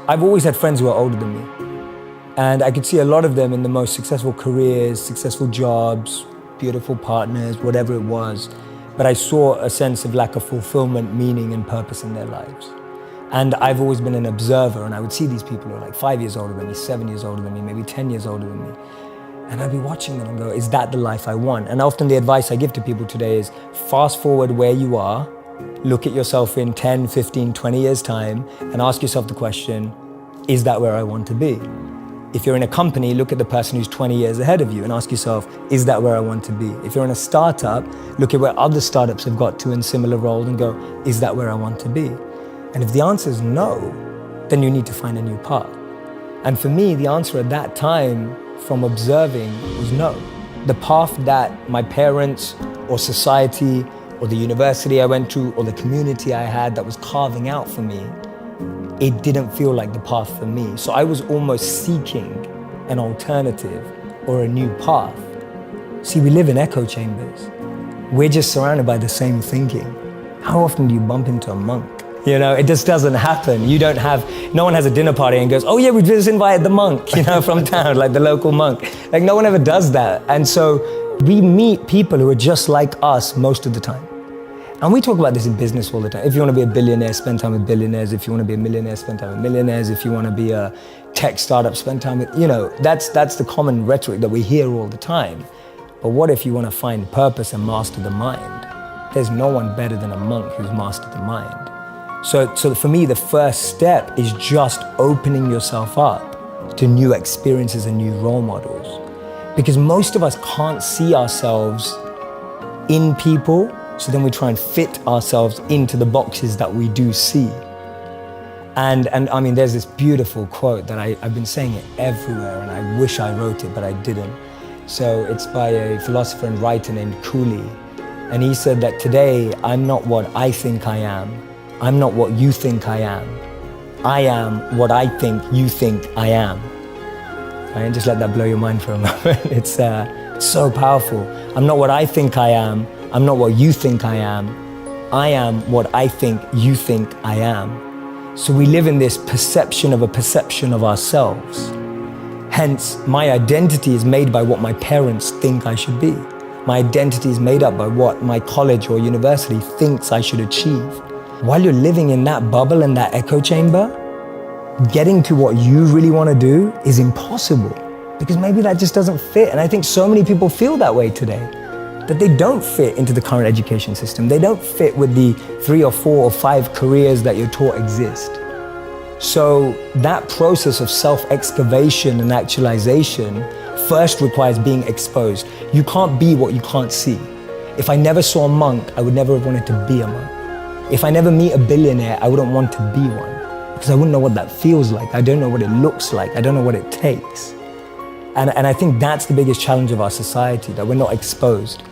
I've always had friends who are older than me. And I could see a lot of them in the most successful careers, successful jobs, beautiful partners, whatever it was. But I saw a sense of lack of fulfillment, meaning, and purpose in their lives. And I've always been an observer, and I would see these people who are like 5 years older than me, 7 years older than me, maybe 10 years older than me. And I'd be watching them and go, is that the life I want? And often the advice I give to people today is fast forward where you are, look at yourself in 10, 15, 20 years time, and ask yourself the question, is that where I want to be? If you're in a company, look at the person who's 20 years ahead of you and ask yourself, is that where I want to be? If you're in a startup, look at where other startups have got to in similar roles and go, is that where I want to be? And if the answer is no, then you need to find a new path. And for me, the answer at that time from observing was no. The path that my parents or society or the university I went to or the community I had that was carving out for me, it didn't feel like the path for me. So I was almost seeking an alternative or a new path. See, we live in echo chambers. We're just surrounded by the same thinking. How often do you bump into a monk? You know, it just doesn't happen. No one has a dinner party and goes, oh yeah, we just invited the monk, from town, like the local monk. Like no one ever does that. And so we meet people who are just like us most of the time. And we talk about this in business all the time. If you want to be a billionaire, spend time with billionaires. If you want to be a millionaire, spend time with millionaires. If you want to be a tech startup, spend time with, that's the common rhetoric that we hear all the time. But what if you want to find purpose and master the mind? There's no one better than a monk who's mastered the mind. So for me, the first step is just opening yourself up to new experiences and new role models. Because most of us can't see ourselves in people, so then we try and fit ourselves into the boxes that we do see. And I mean, there's this beautiful quote that I've been saying it everywhere, and I wish I wrote it, but I didn't. So it's by a philosopher and writer named Cooley. And he said that today, I'm not what I think I am. I'm not what you think I am. I am what I think you think I am. Right? And just let that blow your mind for a moment. It's so powerful. I'm not what I think I am. I'm not what you think I am. I am what I think you think I am. So we live in this perception of a perception of ourselves. Hence, my identity is made by what my parents think I should be. My identity is made up by what my college or university thinks I should achieve. While you're living in that bubble and that echo chamber, getting to what you really want to do is impossible because maybe that just doesn't fit. And I think so many people feel that way today, that they don't fit into the current education system. They don't fit with the 3 or 4 or 5 careers that you're taught exist. So that process of self-excavation and actualization first requires being exposed. You can't be what you can't see. If I never saw a monk, I would never have wanted to be a monk. If I never meet a billionaire, I wouldn't want to be one because I wouldn't know what that feels like. I don't know what it looks like. I don't know what it takes. And I think that's the biggest challenge of our society, that we're not exposed.